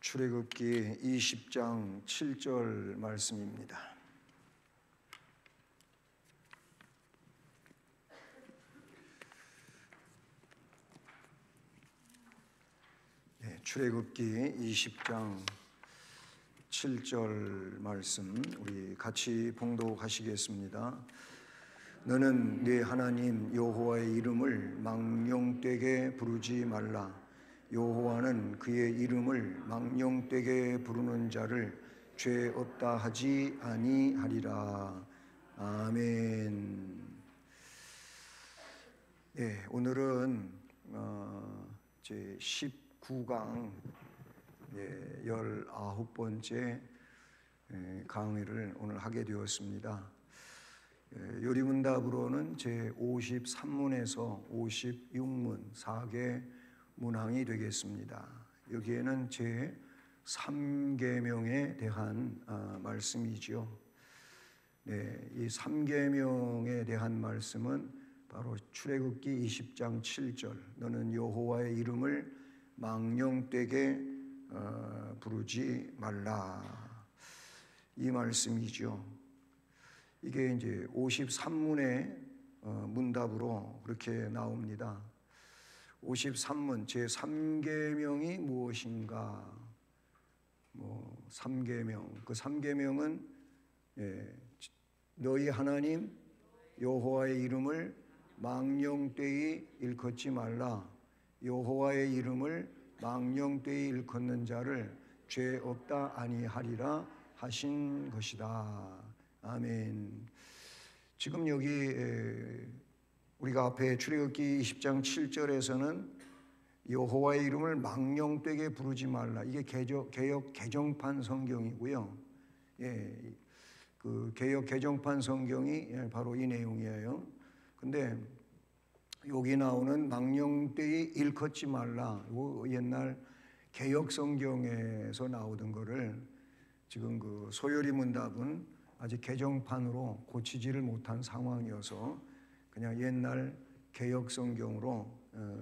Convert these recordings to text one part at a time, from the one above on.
출애굽기 20장 7절 말씀입니다. 출애굽기 20장 7절 말씀 우리 같이 봉독하시겠습니다. 너는 네 하나님 여호와의 이름을 망령되게 부르지 말라. 여호와는 그의 이름을 망령되게 부르는 자를 죄 없다 하지 아니하리라. 아멘. 오늘은 제 19강 19번째 강의를 오늘 하게 되었습니다. 요리문답으로는 제 53문에서 56문 4개 문항이 되겠습니다. 여기에는 제 3계명에 대한 말씀이지요. 이 3계명에 대한 말씀은 바로 출애굽기 20장 7절 너는 여호와의 이름을 망령되게 부르지 말라, 이 말씀이죠. 이게 이제 53문의 문답으로 그렇게 나옵니다. 53문 제 3계명이 무엇인가? 3계명, 그 3계명은 너희 하나님 여호와의 이름을 망령되이 일컫지 말라. 여호와의 이름을 망령되이 일컫는 자를 죄 없다 아니하리라 하신 것이다. 아멘. 지금 여기 우리가 앞에 출애굽기 20장 7절에서는 여호와의 이름을 망령되게 부르지 말라. 이게 개역 개정판 성경이고요. 그 개역 개정판 성경이 바로 이 내용이에요. 근데 여기 나오는 망령되이 일컫지 말라, 옛날 개역 성경에서 나오던 거를 지금 그 소요리 문답은 아직 개정판으로 고치지를 못한 상황이어서 그냥 옛날 개역 성경으로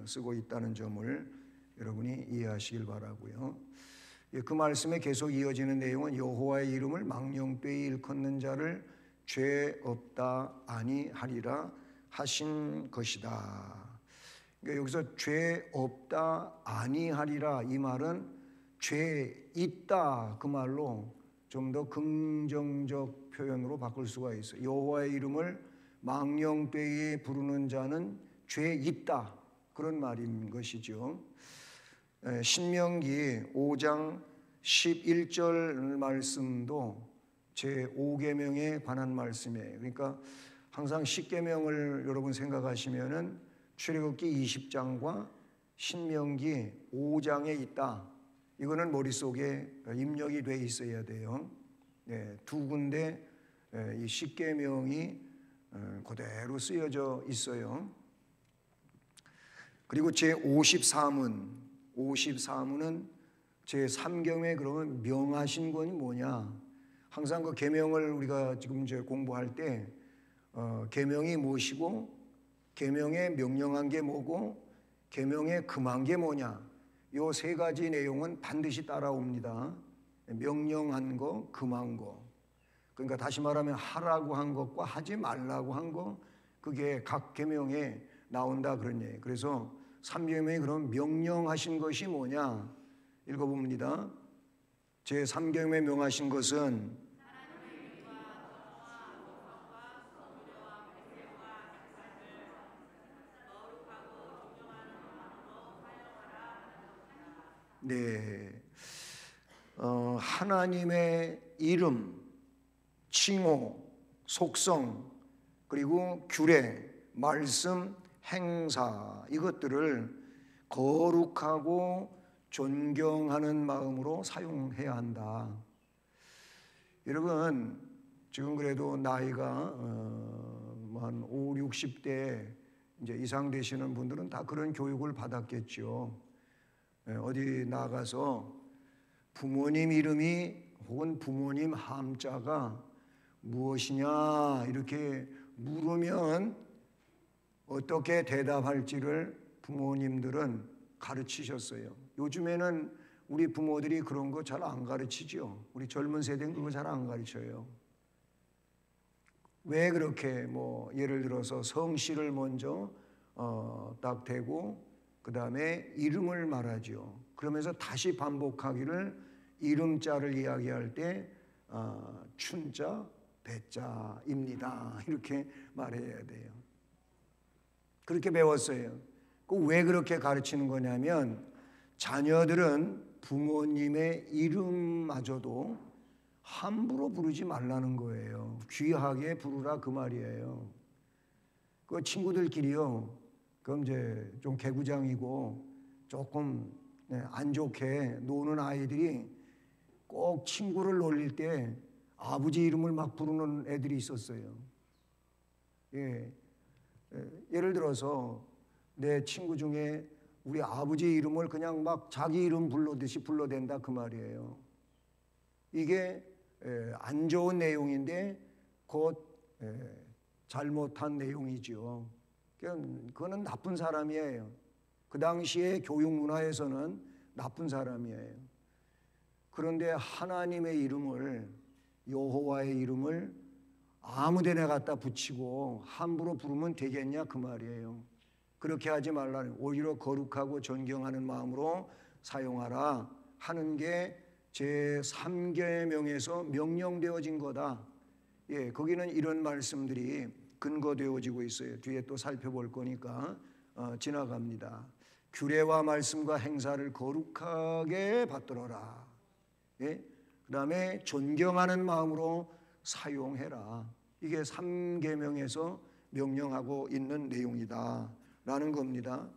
쓰고 있다는 점을 여러분이 이해하시길 바라고요. 그 말씀에 계속 이어지는 내용은 여호와의 이름을 망령되이 일컫는 자를 죄 없다 아니하리라 하신 것이다. 그러니까 여기서 죄 없다 아니하리라, 이 말은 죄 있다, 그 말로 좀 더 긍정적 표현으로 바꿀 수가 있어요. 여호와의 이름을 망령되이 부르는 자는 죄 있다, 그런 말인 것이죠. 신명기 5장 11절 말씀도 제 5계명에 관한 말씀이에요. 그러니까 항상 10계명을 여러분 생각하시면은 출애굽기 20장과 신명기 5장에 있다, 이거는 머릿속에 입력이 돼 있어야 돼요. 두 군데 이 10계명이 그대로 쓰여져 있어요. 그리고 제 54문은 제 3계명에 그러면 명하신 것이 뭐냐? 항상 그 계명을 우리가 지금 이제 공부할 때 계명이 무엇이고, 계명에 명령한 게 뭐고, 계명에 금한 게 뭐냐, 요 세 가지 내용은 반드시 따라옵니다. 명령한 거, 금한 거. 그러니까 다시 말하면 하라고 한 것과 하지 말라고 한 거, 그게 각 계명에 나온다 그런 얘기예요. 그래서 3계명에 그럼 명령하신 것이 뭐냐? 읽어봅니다. 제 3계명에 명하신 것은 하나님의 이름, 칭호, 속성, 그리고 규례, 말씀, 행사, 이것들을 거룩하고 존경하는 마음으로 사용해야 한다. 여러분, 지금 그래도 나이가 한 5, 60대 이제 이상 되시는 분들은 다 그런 교육을 받았겠죠. 어디 나가서 부모님 이름이 혹은 부모님 함자가 무엇이냐 이렇게 물으면 어떻게 대답할지를 부모님들은 가르치셨어요. 요즘에는 우리 부모들이 그런 거 잘 안 가르치죠. 우리 젊은 세대는 그거 잘 안 가르쳐요. 왜 그렇게 뭐 예를 들어서 성씨를 먼저 딱 대고 그 다음에 이름을 말하죠. 그러면서 다시 반복하기를 이름자를 이야기할 때 춘자, 배자입니다. 이렇게 말해야 돼요. 그렇게 배웠어요. 왜 그렇게 가르치는 거냐면 자녀들은 부모님의 이름마저도 함부로 부르지 말라는 거예요. 귀하게 부르라 그 말이에요. 그 친구들끼리요. 그럼 이제 좀 개구장이고 조금 안 좋게 노는 아이들이 꼭 친구를 놀릴 때 아버지 이름을 막 부르는 애들이 있었어요. 예를 들어서 내 친구 중에 우리 아버지 이름을 그냥 막 자기 이름 불러듯이 불러댄다 그 말이에요. 이게 안 좋은 내용인데 곧 잘못한 내용이죠. 그거는 나쁜 사람이에요. 그 당시에 교육 문화에서는 나쁜 사람이에요. 그런데 하나님의 이름을, 여호와의 이름을 아무데나 갖다 붙이고 함부로 부르면 되겠냐 그 말이에요. 그렇게 하지 말라는, 오히려 거룩하고 존경하는 마음으로 사용하라 하는 게 제3계명에서 명령되어진 거다. 거기는 이런 말씀들이 근거되어지고 있어요. 뒤에 또 살펴볼 거니까 지나갑니다. 규례와 말씀과 행사를 거룩하게 받들어라. 그 다음에 존경하는 마음으로 사용해라. 이게 3계명에서 명령하고 있는 내용이다 라는 겁니다.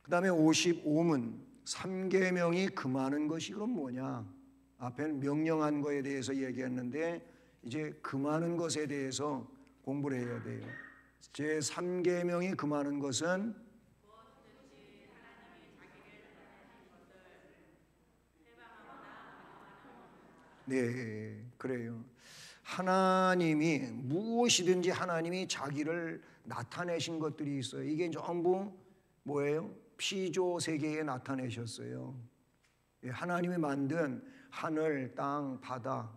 그 다음에 55문 3계명이 금하는 것이 그럼 뭐냐? 앞에는 명령한 거에 대해서 얘기했는데 이제 금하는 것에 대해서 공부를 해야 돼요. 제3계명이 금하는 것은 네, 그래요. 하나님이 무엇이든지 하나님이 자기를 나타내신 것들이 있어요. 이게 전부 뭐예요? 피조 세계에 나타내셨어요. 하나님이 만든 하늘, 땅, 바다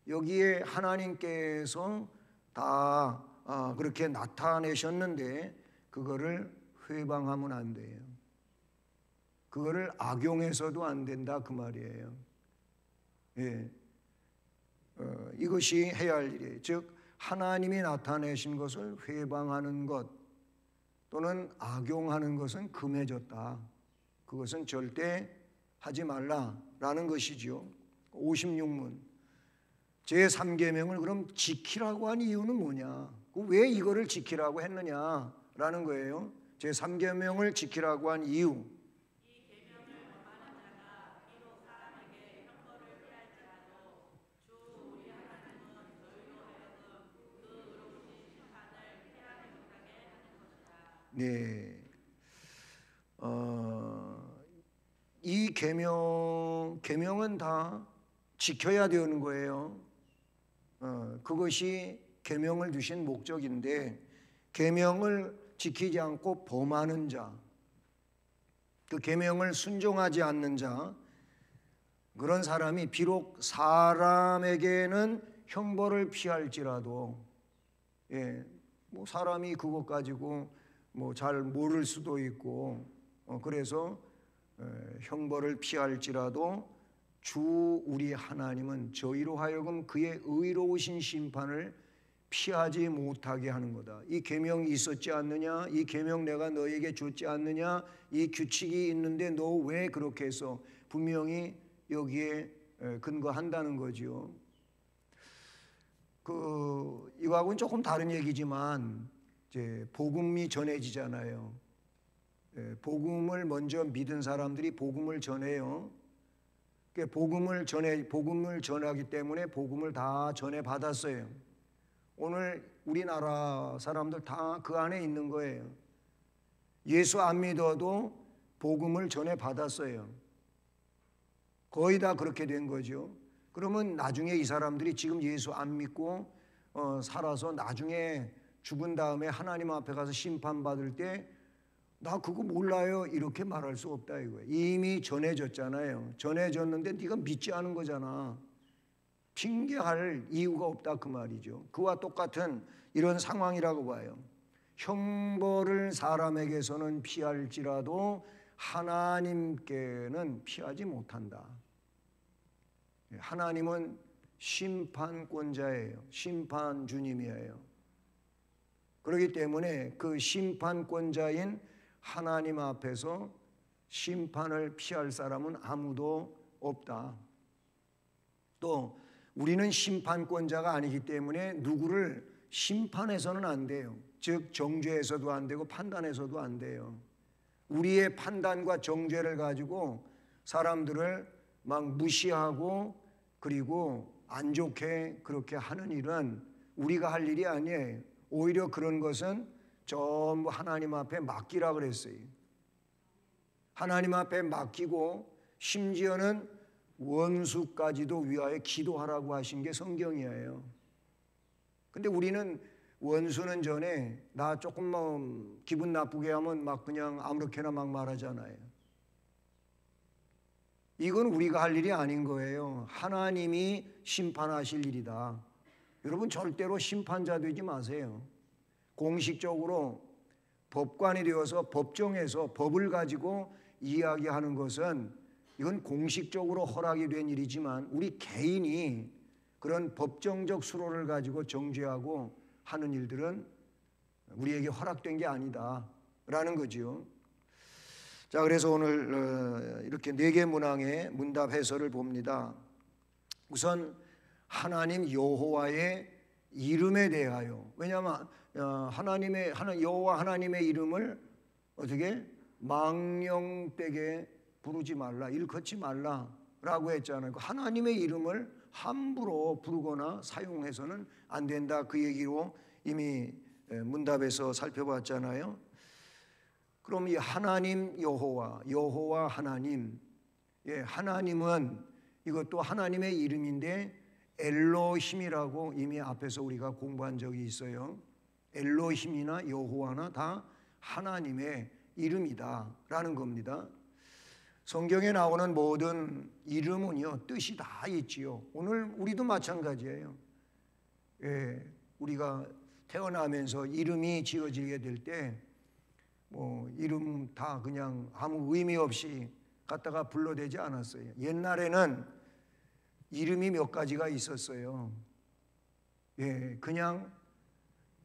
여기에 하나님께서 다 그렇게 나타내셨는데 그거를 회방하면 안 돼요. 그거를 악용해서도 안 된다 그 말이에요. 이것이 해야 할 일이에요. 즉 하나님이 나타내신 것을 회방하는 것 또는 악용하는 것은 금해졌다. 그것은 절대 하지 말라라는 것이죠. 56문 제3계명을 그럼 지키라고 한 이유는 뭐냐? 왜 이거를 지키라고 했느냐라는 거예요. 제3계명을 지키라고 한 이유. 네, 이 계명은 다 지켜야 되는 거예요. 그것이 계명을 주신 목적인데 계명을 지키지 않고 범하는 자, 그 계명을 순종하지 않는 자, 그런 사람이 비록 사람에게는 형벌을 피할지라도, 뭐 사람이 그것 가지고 뭐 잘 모를 수도 있고, 그래서 형벌을 피할지라도 주 우리 하나님은 저희로 하여금 그의 의로우신 심판을 피하지 못하게 하는 거다. 이 계명이 있었지 않느냐? 이 계명 내가 너에게 줬지 않느냐? 이 규칙이 있는데 너 왜 그렇게 해서 분명히 여기에 근거한다는 거죠. 이거하고는 조금 다른 얘기지만 이제 복음이 전해지잖아요. 복음을 먼저 믿은 사람들이 복음을 전해요. 복음을 전하기 때문에 복음을 다 전해 받았어요. 오늘 우리나라 사람들 다 그 안에 있는 거예요. 예수 안 믿어도 복음을 전해 받았어요. 거의 다 그렇게 된 거죠. 그러면 나중에 이 사람들이 지금 예수 안 믿고 살아서 나중에 죽은 다음에 하나님 앞에 가서 심판받을 때 나 그거 몰라요 이렇게 말할 수 없다 이거예요. 이미 전해졌잖아요. 전해졌는데 네가 믿지 않은 거잖아. 핑계할 이유가 없다 그 말이죠. 그와 똑같은 이런 상황이라고 봐요. 형벌을 사람에게서는 피할지라도 하나님께는 피하지 못한다. 하나님은 심판권자예요. 심판 주님이에요. 그렇기 때문에 그 심판권자인 하나님 앞에서 심판을 피할 사람은 아무도 없다. 또 우리는 심판권자가 아니기 때문에 누구를 심판해서는 안 돼요. 즉 정죄해서도 안 되고 판단해서도 안 돼요. 우리의 판단과 정죄를 가지고 사람들을 막 무시하고 그리고 안 좋게 그렇게 하는 일은 우리가 할 일이 아니에요. 오히려 그런 것은 전부 하나님 앞에 맡기라 그랬어요. 하나님 앞에 맡기고 심지어는 원수까지도 위하여 기도하라고 하신 게 성경이에요. 근데 우리는 원수는 전에 나 조금만 기분 나쁘게 하면 막 그냥 아무렇게나 막 말하잖아요. 이건 우리가 할 일이 아닌 거예요. 하나님이 심판하실 일이다. 여러분 절대로 심판자 되지 마세요. 공식적으로 법관이 되어서 법정에서 법을 가지고 이야기하는 것은 이건 공식적으로 허락이 된 일이지만 우리 개인이 그런 법정적 수로를 가지고 정죄하고 하는 일들은 우리에게 허락된 게 아니다라는 거지요. 자, 그래서 오늘 이렇게 4개 문항의 문답 해설을 봅니다. 우선 하나님 여호와의 이름에 대하여, 왜냐하면 여호와 하나님의 이름을 어떻게 망령되게 부르지 말라, 일컫지 말라라고 했잖아요. 하나님의 이름을 함부로 부르거나 사용해서는 안 된다. 그 얘기로 이미 문답에서 살펴봤잖아요. 그럼 이 하나님 여호와 하나님, 하나님은 이것도 하나님의 이름인데 엘로힘이라고 이미 앞에서 우리가 공부한 적이 있어요. 엘로힘이나 여호와나 다 하나님의 이름이다라는 겁니다. 성경에 나오는 모든 이름은요 뜻이 다 있지요. 오늘 우리도 마찬가지예요. 우리가 태어나면서 이름이 지어지게 될 때 이름 다 그냥 아무 의미 없이 갖다가 불러대지 않았어요. 옛날에는 이름이 몇 가지가 있었어요. 그냥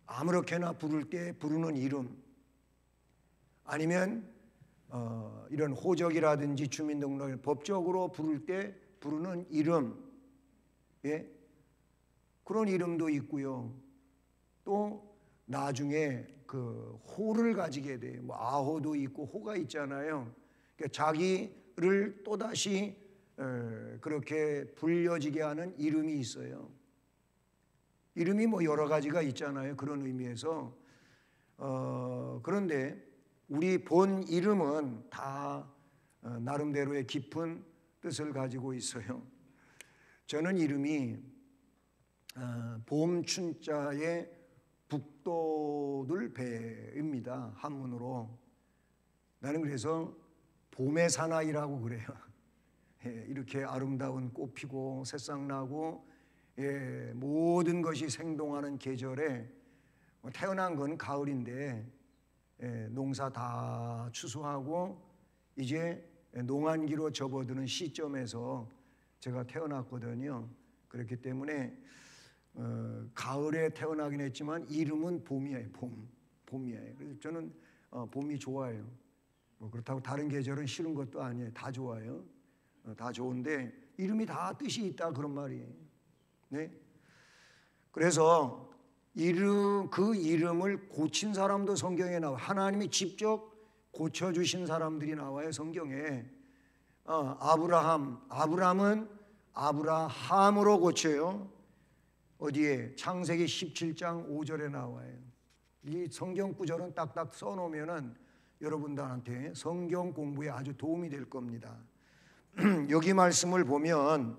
아무렇게나 부를 때 부르는 이름, 아니면 이런 호적이라든지 주민등록을 법적으로 부를 때 부르는 이름, 그런 이름도 있고요. 또 나중에 그 호를 가지게 돼요. 아호도 있고 호가 있잖아요. 그러니까 자기를 또다시 그렇게 불려지게 하는 이름이 있어요. 이름이 여러 가지가 있잖아요. 그런 의미에서 그런데 우리 본 이름은 다 나름대로의 깊은 뜻을 가지고 있어요. 저는 이름이 봄춘자의 북돋을 배입니다. 한문으로. 나는 그래서 봄의 사나이라고 그래요. 이렇게 아름다운 꽃 피고 새싹 나고 모든 것이 생동하는 계절에 태어난 건 가을인데 농사 다 추수하고 이제 농한기로 접어드는 시점에서 제가 태어났거든요. 그렇기 때문에 가을에 태어나긴 했지만 이름은 봄이에요. 봄이에요. 그래서 저는 봄이 좋아요. 그렇다고 다른 계절은 싫은 것도 아니에요. 다 좋아요. 다 좋은데 이름이 다 뜻이 있다 그런 말이에요. 네. 그래서 그 이름을 고친 사람도 성경에 나와요. 하나님이 직접 고쳐주신 사람들이 나와요. 성경에. 아브라함은 아브라함으로 고쳐요. 어디에? 창세기 17장 5절에 나와요. 이 성경 구절은 딱딱 써놓으면은 여러분들한테 성경 공부에 아주 도움이 될 겁니다. 여기 말씀을 보면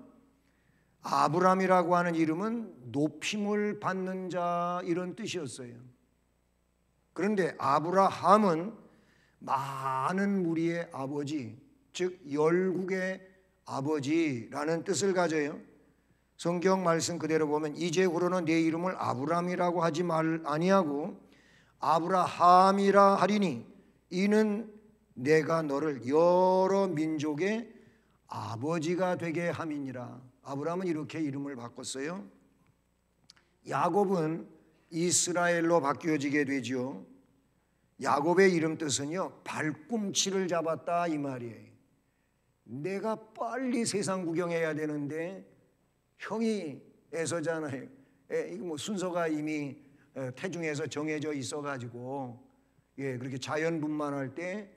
아브람이라고 하는 이름은 높임을 받는 자 이런 뜻이었어요. 그런데 아브라함은 많은 무리의 아버지, 즉 열국의 아버지라는 뜻을 가져요. 성경 말씀 그대로 보면 이제후로는 내 이름을 아브람이라고 하지 아니하고 아브라함이라 하리니 이는 내가 너를 여러 민족의 아버지가 되게 함이니라. 아브라함은 이렇게 이름을 바꿨어요. 야곱은 이스라엘로 바뀌어지게 되죠. 야곱의 이름 뜻은요, 발꿈치를 잡았다 이 말이에요. 내가 빨리 세상 구경해야 되는데 형이 애서잖아요. 이거 뭐 순서가 이미 태중에서 정해져 있어가지고 그렇게 자연분만할 때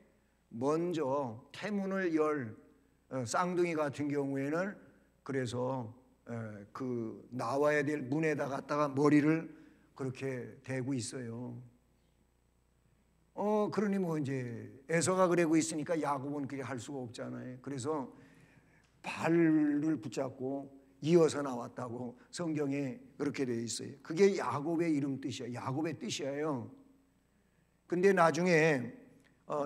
먼저 태문을 열 쌍둥이 같은 경우에는 그래서 그 나와야 될 문에다 갖다가 머리를 그렇게 대고 있어요. 그러니 뭐 이제 에서가 그러고 있으니까 야곱은 그게 할 수가 없잖아요. 그래서 발을 붙잡고 이어서 나왔다고 성경에 그렇게 되어 있어요. 그게 야곱의 이름 뜻이에요. 야곱의 뜻이에요. 근데 나중에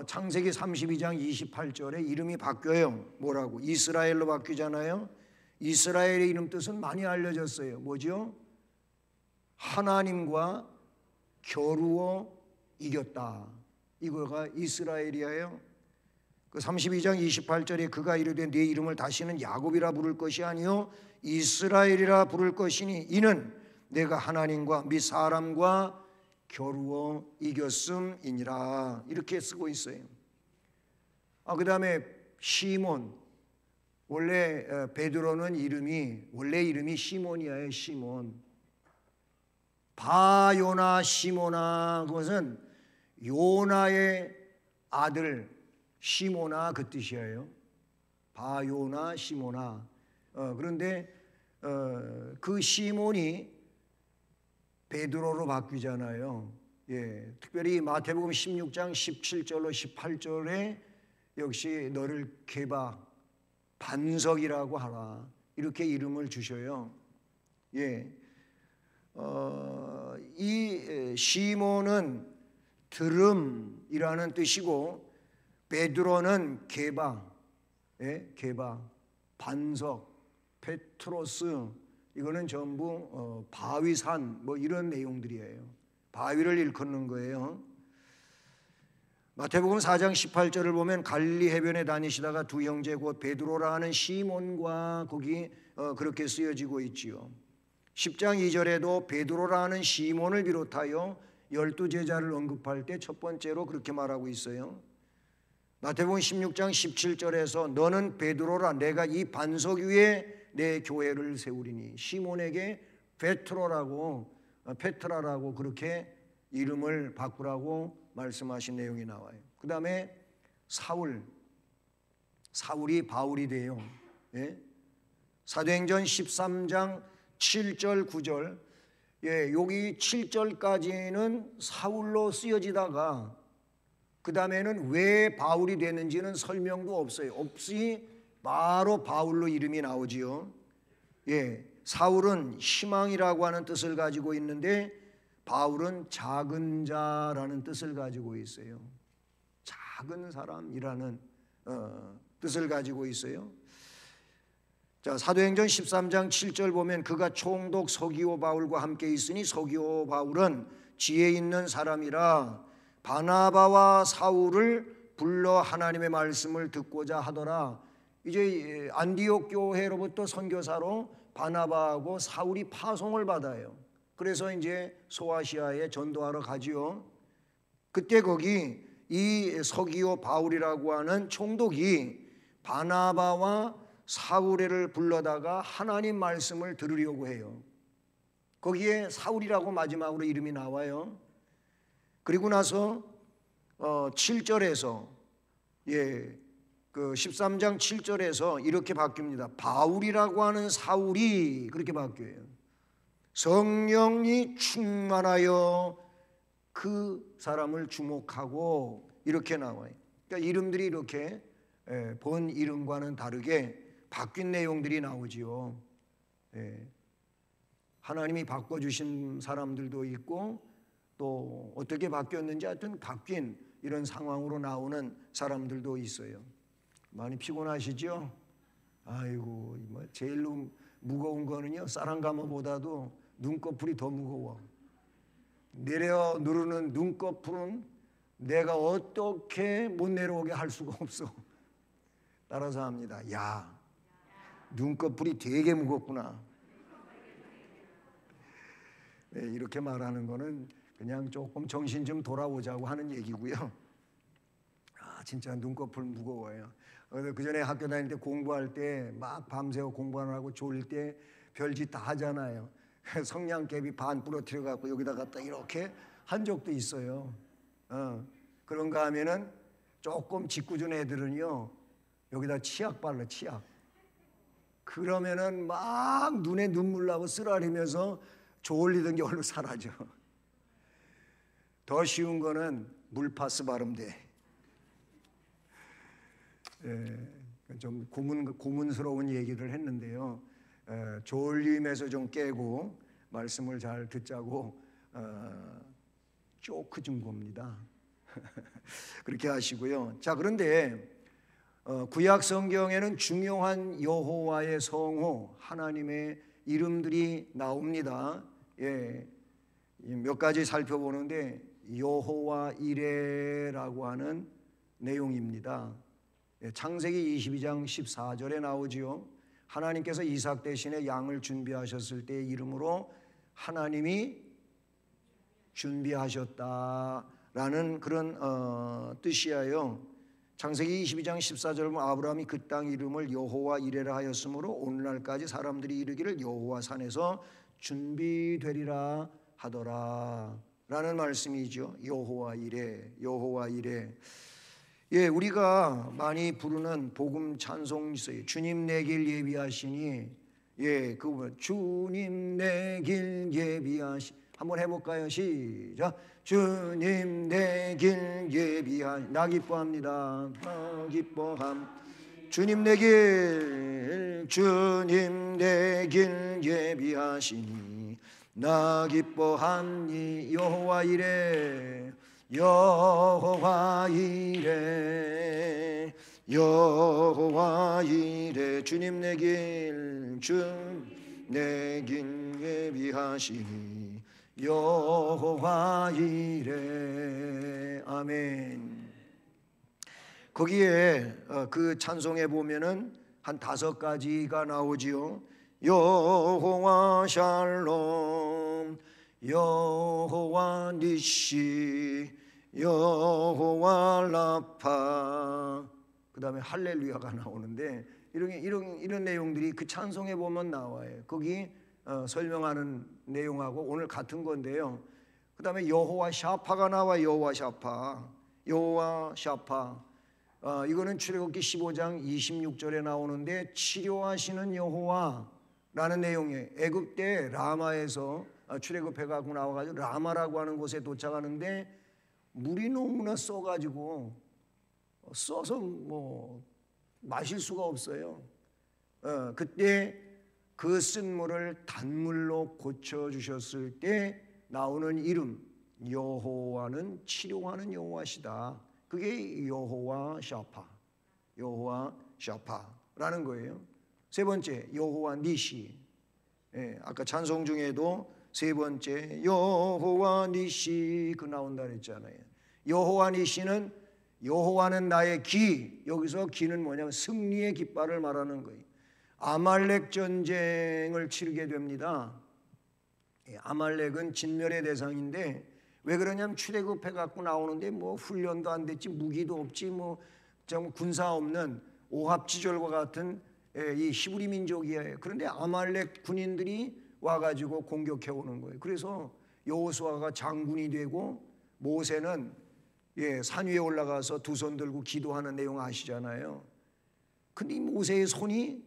창세기 32장 28절에 이름이 바뀌어요. 뭐라고? 이스라엘로 바뀌잖아요. 이스라엘의 이름 뜻은 많이 알려졌어요. 뭐죠? 하나님과 겨루어 이겼다. 이거가 이스라엘이에요. 그 32장 28절에 그가 이르되 네 이름을 다시는 야곱이라 부를 것이 아니요 이스라엘이라 부를 것이니 이는 내가 하나님과 및 사람과 겨루어 이겼음이니라. 이렇게 쓰고 있어요. 그 다음에 시몬. 원래 베드로는 원래 이름이 시몬이에요. 시몬. 바요나 시모나, 그것은 요나의 아들 시모나 그 뜻이에요. 바요나 시모나. 그런데 그 시몬이 베드로로 바뀌잖아요. 특별히 마태복음 16장 17절로 18절에 역시 너를 게바 반석이라고 하라 이렇게 이름을 주셔요. 이 시몬은 드름이라는 뜻이고 베드로는 게바, 게바, 반석, 페트로스, 이거는 전부 바위산 뭐 이런 내용들이에요. 바위를 일컫는 거예요. 마태복음 4장 18절을 보면 갈릴리 해변에 다니시다가 두 형제 곧 베드로라 하는 시몬과 거기 그렇게 쓰여지고 있지요. 10장 2절에도 베드로라 하는 시몬을 비롯하여 12제자를 언급할 때 첫 번째로 그렇게 말하고 있어요. 마태복음 16장 17절에서 너는 베드로라 내가 이 반석 위에 내 교회를 세우리니 시몬에게 페트라라고 그렇게 이름을 바꾸라고 말씀하신 내용이 나와요. 그 다음에 사울이 바울이 돼요. 사도행전 13장 7절 9절 여기 7절까지는 사울로 쓰여지다가 그 다음에는 왜 바울이 되는지는 설명도 없어요. 없이 바로 바울로 이름이 나오지요. 사울은 희망이라고 하는 뜻을 가지고 있는데 바울은 작은 자라는 뜻을 가지고 있어요. 작은 사람이라는 뜻을 가지고 있어요. 자, 사도행전 13장 7절 보면 그가 총독 서기오 바울과 함께 있으니 서기오 바울은 지혜 있는 사람이라 바나바와 사울을 불러 하나님의 말씀을 듣고자 하더라. 이제 안디옥 교회로부터 선교사로 바나바하고 사울이 파송을 받아요. 그래서 이제 소아시아에 전도하러 가지요. 그때 거기 이 서기오 바울이라고 하는 총독이 바나바와 사울을 불러다가 하나님 말씀을 들으려고 해요. 거기에 사울이라고 마지막으로 이름이 나와요. 그리고 나서 7절에서 그 13장 7절에서 이렇게 바뀝니다. 바울이라고 하는 사울이 그렇게 바뀌어요. 성령이 충만하여 그 사람을 주목하고 이렇게 나와요. 그러니까 이름들이 이렇게 본 이름과는 다르게 바뀐 내용들이 나오지요. 하나님이 바꿔주신 사람들도 있고 또 어떻게 바뀌었는지 하여튼 바뀐 이런 상황으로 나오는 사람들도 있어요. 많이 피곤하시죠? 아이고, 뭐 제일 무거운 거는요, 쌀한가마보다도 눈꺼풀이 더 무거워. 내려 누르는 눈꺼풀은 내가 어떻게 못 내려오게 할 수가 없어. 따라서 합니다. 야, 눈꺼풀이 되게 무겁구나. 네, 이렇게 말하는 거는 그냥 조금 정신 좀 돌아오자고 하는 얘기고요. 아, 진짜 눈꺼풀 무거워요. 그 전에 학교 다닐 때 공부할 때 막 밤새워 공부하느라고 졸릴 때 별짓 다 하잖아요. 성냥개비 반 부러뜨려 갖고 여기다 갖다 이렇게 한 적도 있어요. 그런가 하면은 조금 짓궂은 애들은요, 여기다 치약 발라, 치약. 그러면은 막 눈에 눈물 나고 쓰라리면서 졸리던 게 얼른 사라져. 더 쉬운 거는 물파스 바르면 돼. 좀 고문스러운 얘기를 했는데요. 졸림에서 좀 깨고 말씀을 잘 듣자고 쪼크 준 겁니다. 그렇게 하시고요. 자, 그런데 구약 성경에는 중요한 여호와의 성호, 하나님의 이름들이 나옵니다. 예, 몇 가지 살펴보는데 여호와 이레라고 하는 내용입니다. 창세기 22장 14절에 나오지요. 하나님께서 이삭 대신에 양을 준비하셨을 때의 이름으로 하나님이 준비하셨다라는 그런 뜻이에요. 창세기 22장 14절은 아브라함이 그 땅 이름을 여호와 이레라 하였으므로 오늘날까지 사람들이 이르기를 여호와 산에서 준비되리라 하더라 라는 말씀이죠. 여호와 이레, 여호와 이레. 예, 우리가 많이 부르는 복음 찬송이 있어요. 주님 내 길 예비하시니, 예, 그 부분 주님 내 길 예비하시. 한번 해볼까요? 시작. 주님 내 길 예비하시. 나 기뻐합니다. 나 기뻐함. 주님 내 길, 주님 내 길 예비하시니 나 기뻐하니 여호와 이레. 여호와 이레, 여호와 이레. 주님 내 길, 주 내 길 예비하시니 여호와 이레. 아멘. 거기에 그 찬송에 보면은 한 5가지가 나오지요. 여호와 샬롬, 여호와 니시, 여호와 라파, 그 다음에 할렐루야가 나오는데 이런 내용들이 그 찬송에 보면 나와요. 거기 설명하는 내용하고 오늘 같은 건데요. 그 다음에 여호와 샤파가 나와. 여호와 샤파, 여호와 샤파. 이거는 출애굽기 15장 26절에 나오는데 치료하시는 여호와라는 내용이에요. 애굽때 라마에서 출애굽해가고 나와가지고 라마라고 하는 곳에 도착하는데 물이 너무나 써가지고 써서 뭐 마실 수가 없어요. 그때 그 쓴 물을 단물로 고쳐주셨을 때 나오는 이름, 여호와는 치료하는 여호와시다. 그게 여호와 샤파, 여호와 샤파라는 거예요. 세 번째, 여호와 니시. 아까 찬송 중에도 세 번째 여호와 니시 그 나온다 그랬잖아요. 여호와 니시는 여호와는 나의 기. 여기서 기는 뭐냐면 승리의 깃발을 말하는 거예요. 아말렉 전쟁을 치르게 됩니다. 아말렉은 진멸의 대상인데 왜 그러냐면 출애굽해 갖고 나오는데 뭐 훈련도 안 됐지, 무기도 없지, 뭐 좀 군사 없는 오합지졸과 같은 이 히브리 민족이에요. 그런데 아말렉 군인들이 와가지고 공격해 오는 거예요. 그래서 여호수아가 장군이 되고 모세는 산 위에 올라가서 두 손 들고 기도하는 내용 아시잖아요. 근데 이 모세의 손이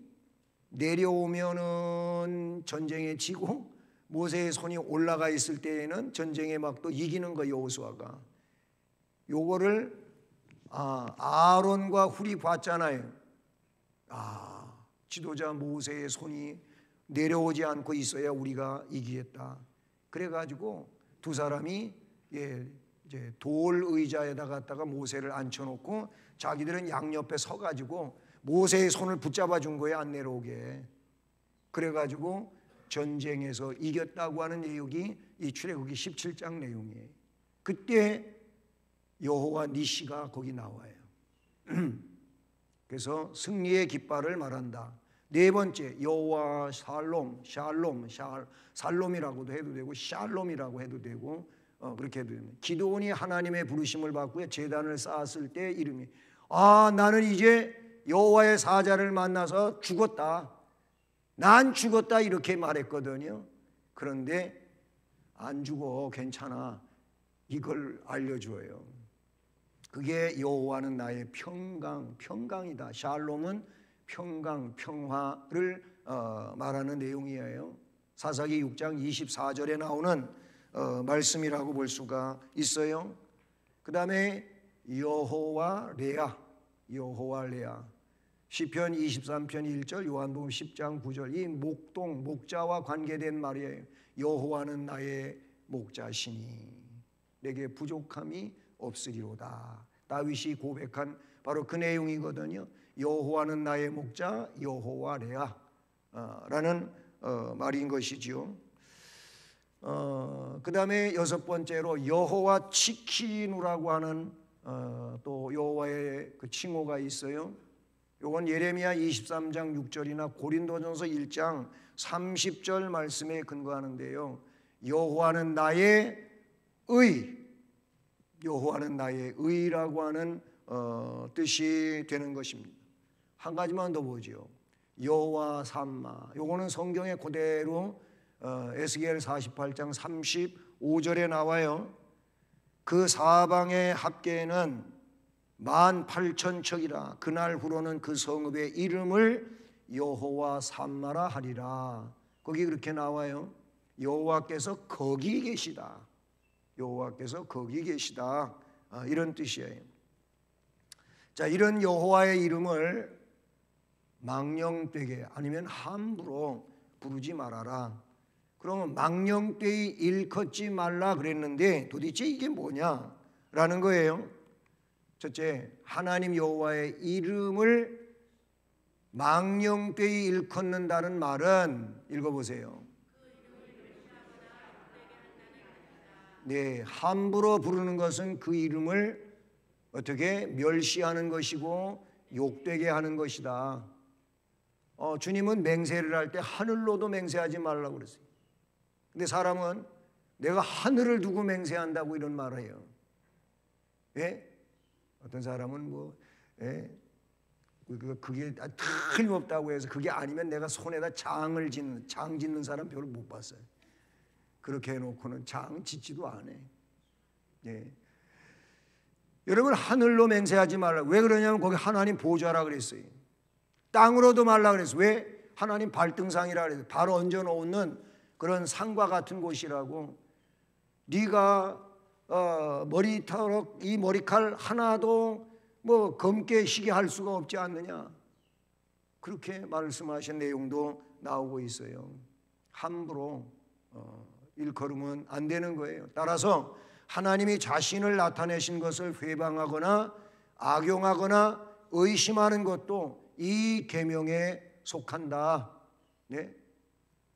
내려오면은 전쟁에 지고 모세의 손이 올라가 있을 때에는 전쟁에 막 또 이기는 거예요. 여호수아가 요거를 아론과 훌이 봤잖아요. 지도자 모세의 손이 내려오지 않고 있어야 우리가 이기겠다. 그래가지고 두 사람이 이제 돌 의자에다 갖다가 모세를 앉혀놓고 자기들은 양옆에 서가지고 모세의 손을 붙잡아 준 거예요, 안 내려오게. 그래가지고 전쟁에서 이겼다고 하는 내용이 이 출애굽기 17장 내용이에요. 그때 여호와 니시가 거기 나와요. 그래서 승리의 깃발을 말한다. 네 번째, 여호와 살롬이라고도 해도 되고 샬롬이라고 해도 되고 그렇게 해도 됩니다. 기드온이 하나님의 부르심을 받고 제단을 쌓았을 때 이름이 나는 이제 여호와의 사자를 만나서 죽었다. 난 죽었다 이렇게 말했거든요. 그런데 안 죽어, 괜찮아. 이걸 알려줘요. 그게 여호와는 나의 평강이다. 샬롬은 평강, 평화를 말하는 내용이에요. 사사기 6장 24절에 나오는 말씀이라고 볼 수가 있어요. 그 다음에 여호와 레아 시편 23편 1절, 요한복음 10장 9절, 이 목자와 관계된 말이에요. 여호와는 나의 목자시니 내게 부족함이 없으리로다. 다윗이 고백한 바로 그 내용이거든요. 여호와는 나의 목자, 여호와 레아라는 말인 것이지요. 그 다음에 여섯 번째로 여호와 치키누라고 하는 또 여호와의 그 칭호가 있어요. 요건 예레미야 23장 6절이나 고린도전서 1장 30절 말씀에 근거하는데요. 여호와는 나의 의라고 하는 뜻이 되는 것입니다. 한 가지만 더 보죠. 여호와 삼마. 요거는 성경에 그대로 에스겔 48장 35절에 나와요. 그 사방의 합계는 18,000척이라. 그날 후로는 그 성읍의 이름을 여호와 삼마라 하리라. 거기 그렇게 나와요. 여호와께서 거기 계시다. 여호와께서 거기 계시다. 이런 뜻이에요. 자, 이런 여호와의 이름을 망령되게 아니면 함부로 부르지 말아라. 그러면 망령되이 일컫지 말라 그랬는데 도대체 이게 뭐냐라는 거예요. 첫째, 하나님 여호와의 이름을 망령되이 일컫는다는 말은 읽어보세요. 네, 함부로 부르는 것은 그 이름을 어떻게 멸시하는 것이고 욕되게 하는 것이다. 주님은 맹세를 할 때 하늘로도 맹세하지 말라고 그랬어요. 근데 사람은 내가 하늘을 두고 맹세한다고 이런 말을 해요. 예? 어떤 사람은 그게 틀림없다고 해서 그게 아니면 내가 손에다 장 짓는 사람 별로 못 봤어요. 그렇게 해놓고는 장 짓지도 않아. 예. 여러분, 하늘로 맹세하지 말라. 왜 그러냐면 거기 하나님 보좌라 그랬어요. 땅으로도 말라 그랬어요. 왜? 하나님 발등상이라 그랬어요. 발 얹어 놓는 그런 상과 같은 곳이라고. 네가 이 머리칼 하나도 검게 시게 할 수가 없지 않느냐. 그렇게 말씀하신 내용도 나오고 있어요. 함부로 일컬으면 안 되는 거예요. 따라서 하나님이 자신을 나타내신 것을 회방하거나 악용하거나 의심하는 것도 이 계명에 속한다. 네?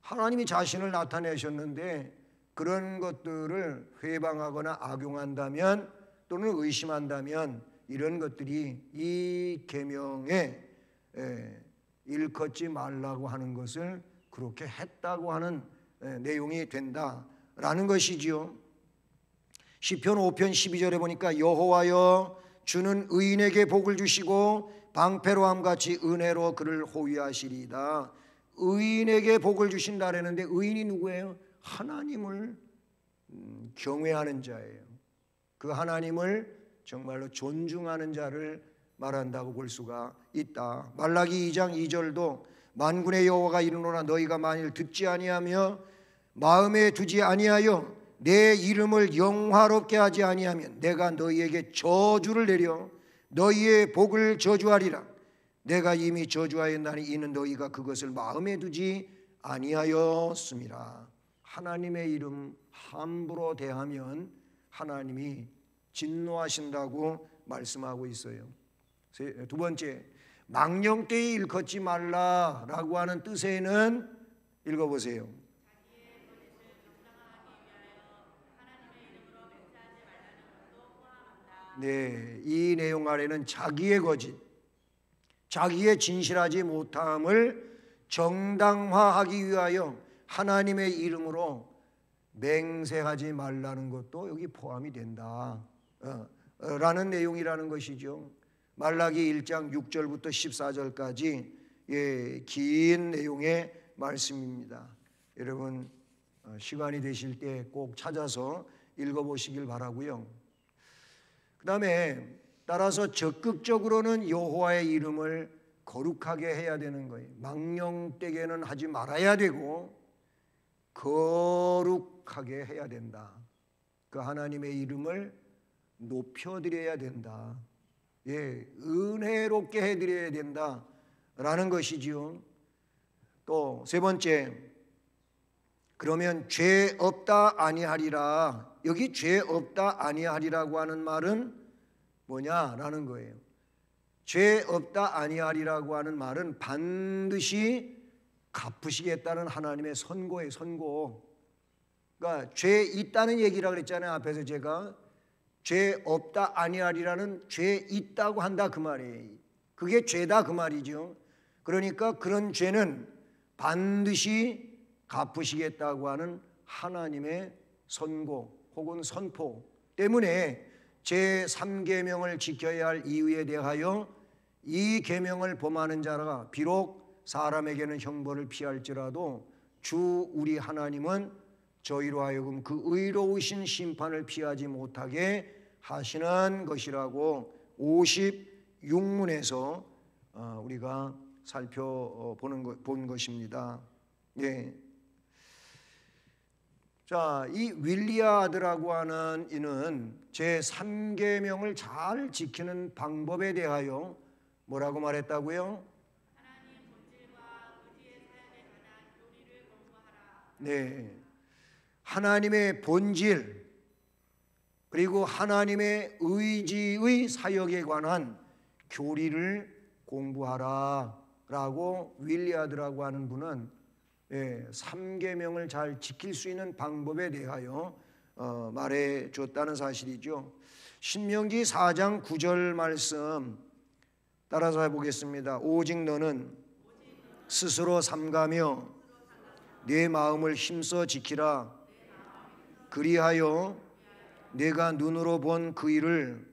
하나님이 자신을 나타내셨는데 그런 것들을 회방하거나 악용한다면 또는 의심한다면 이런 것들이 이 계명에 일컫지 말라고 하는 것을 그렇게 했다고 하는 내용이 된다라는 것이지요. 시편 5편 12절에 보니까 여호와여 주는 의인에게 복을 주시고 방패로함 같이 은혜로 그를 호위하시리이다. 의인에게 복을 주신다 그랬는데 의인이 누구예요? 하나님을 경외하는 자예요. 그 하나님을 정말로 존중하는 자를 말한다고 볼 수가 있다. 말라기 2장 2절도 만군의 여호와가 이르노라 너희가 만일 듣지 아니하며 마음에 두지 아니하여 내 이름을 영화롭게 하지 아니하면 내가 너희에게 저주를 내려 너희의 복을 저주하리라. 내가 이미 저주하였나니 이는 너희가 그것을 마음에 두지 아니하였음이라. 하나님의 이름 함부로 대하면 하나님이 진노하신다고 말씀하고 있어요. 두 번째, 망령되이 일컫지 말라라고 하는 뜻에는 읽어보세요. 네, 이 내용 아래는 자기의 거짓, 자기의 진실하지 못함을 정당화하기 위하여 하나님의 이름으로 맹세하지 말라는 것도 여기 포함이 된다 라는 내용이라는 것이죠. 말라기 1장 6절부터 14절까지 긴 내용의 말씀입니다. 여러분 시간이 되실 때 꼭 찾아서 읽어보시길 바라고요. 그 다음에 따라서 적극적으로는 여호와의 이름을 거룩하게 해야 되는 거예요. 망령되게는 하지 말아야 되고 거룩하게 해야 된다. 그 하나님의 이름을 높여드려야 된다. 은혜롭게 해드려야 된다라는 것이지요. 또 세 번째, 그러면 죄 없다 아니하리라. 여기 죄 없다 아니하리라고 하는 말은 뭐냐라는 거예요. 죄 없다 아니하리라고 하는 말은 반드시 갚으시겠다는 하나님의 선고예요. 선고. 그러니까 죄 있다는 얘기라고 그랬잖아요. 앞에서 제가 죄 없다 아니하리라는 죄 있다고 한다 그 말이에요. 그게 죄다 그 말이죠. 그러니까 그런 죄는 반드시 갚으시겠다고 하는 하나님의 선고 혹은 선포 때문에 제3계명을 지켜야 할 이유에 대하여 이 계명을 범하는 자가 비록 사람에게는 형벌을 피할지라도 주 우리 하나님은 저희로 하여금 그 의로우신 심판을 피하지 못하게 하시는 것이라고 56문에서 우리가 본 것입니다. 예. 자, 이 윌리아드라고 하는 이는 제3계명을 잘 지키는 방법에 대하여 뭐라고 말했다고요? 하나님 본질과 의지의 사역에 관한 교리를 공부하라. 네, 하나님의 본질 그리고 하나님의 의지의 사역에 관한 교리를 공부하라라고 윌리아드라고 하는 분은 3계명을 잘 지킬 수 있는 방법에 대하여 말해 줬다는 사실이죠. 신명기 4장 9절 말씀 따라서 해보겠습니다. 오직 너는 스스로 삼가며 내 마음을 힘써 지키라. 그리하여 내가 눈으로 본 그 일을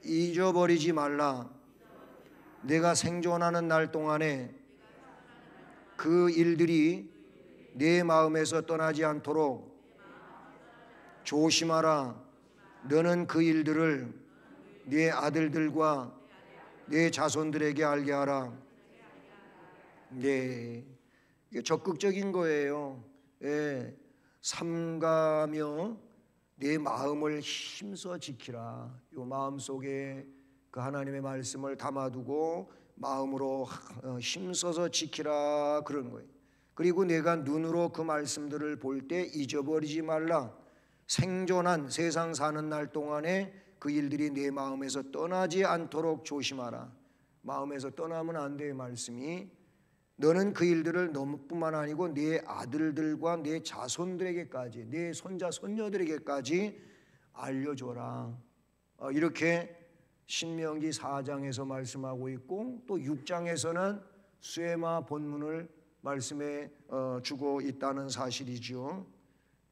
잊어버리지 말라. 내가 생존하는 날 동안에 그 일들이 내 마음에서 떠나지 않도록 조심하라. 너는 그 일들을 네 아들들과 네 자손들에게 알게 하라. 네, 이게 적극적인 거예요. 삼가며 내 마음을 힘써 지키라. 이 마음 속에 그 하나님의 말씀을 담아두고 마음으로 힘써서 지키라 그런 거예요. 그리고 내가 눈으로 그 말씀들을 볼 때 잊어버리지 말라. 생존한 세상 사는 날 동안에 그 일들이 내 마음에서 떠나지 않도록 조심하라. 마음에서 떠나면 안 돼요. 말씀이 너는 그 일들을 너뿐만 아니고 네 아들들과 네 자손들에게까지 네 손자 손녀들에게까지 알려줘라. 이렇게 신명기 4장에서 말씀하고 있고 또 6장에서는 수에마 본문을 말씀해 주고 있다는 사실이죠.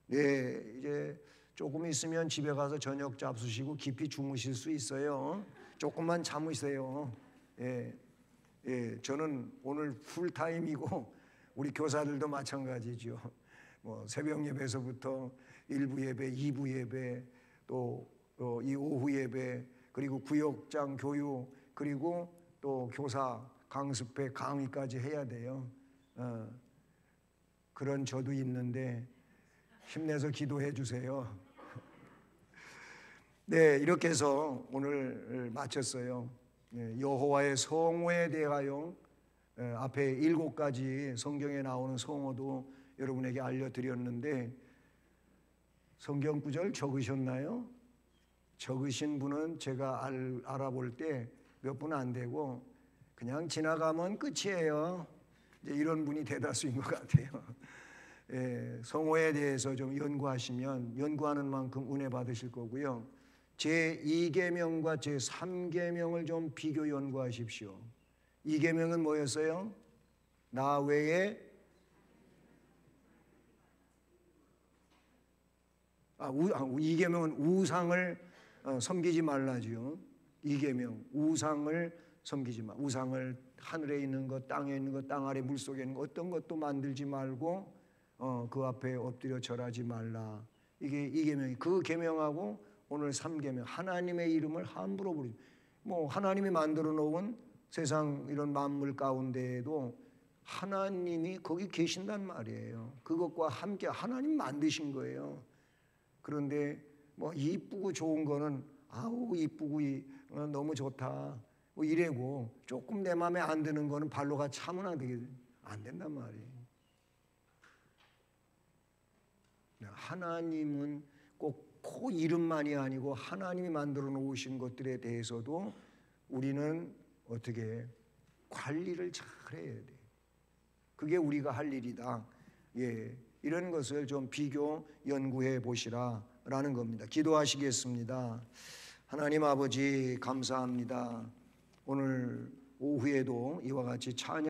네, 이제 조금 있으면 집에 가서 저녁 잡수시고 깊이 주무실 수 있어요. 조금만 참으세요. 저는 오늘 풀타임이고 우리 교사들도 마찬가지죠. 뭐 새벽 예배에서부터 1부 예배, 2부 예배, 또 이 오후 예배, 그리고 구역장 교육, 그리고 또 교사 강습회 강의까지 해야 돼요. 그런 저도 있는데 힘내서 기도해 주세요. 네, 이렇게 해서 오늘 마쳤어요. 여호와의 성호에 대하여 앞에 7가지 성경에 나오는 성호도 여러분에게 알려드렸는데 성경 구절 적으셨나요? 적으신 분은 제가 알아볼 때 몇 분 안 되고 그냥 지나가면 끝이에요. 이제 이런 분이 대다수인 것 같아요. 예, 성호에 대해서 좀 연구하시면 연구하는 만큼 은혜 받으실 거고요. 제 2계명과 제 3계명을 좀 비교 연구하십시오. 2계명은 뭐였어요? 나 외에 이계명은 우상을 섬기지 말라지요. 이계명 우상을 섬기지 마. 우상을 하늘에 있는 것, 땅에 있는 것, 땅 아래 물 속에 있는 것 어떤 것도 만들지 말고 그 앞에 엎드려 절하지 말라. 이게 이계명이 그 계명하고 오늘 3계명 하나님의 이름을 함부로 부르지. 뭐 하나님이 만들어 놓은 세상 이런 만물 가운데에도 하나님이 거기 계신단 말이에요. 그것과 함께 하나님 만드신 거예요. 그런데 뭐 이쁘고 좋은 거는 아우 이쁘고 너무 좋다 뭐 이래고 조금 내 마음에 안 드는 거는 발로가 차면 안 된단 말이에요. 하나님은 꼭 그 이름만이 아니고 하나님이 만들어 놓으신 것들에 대해서도 우리는 어떻게 관리를 잘 해야 돼. 그게 우리가 할 일이다. 예, 이런 것을 좀 비교 연구해 보시라라는 겁니다. 기도하시겠습니다. 하나님 아버지 감사합니다. 오늘 오후에도 이와 같이 찬양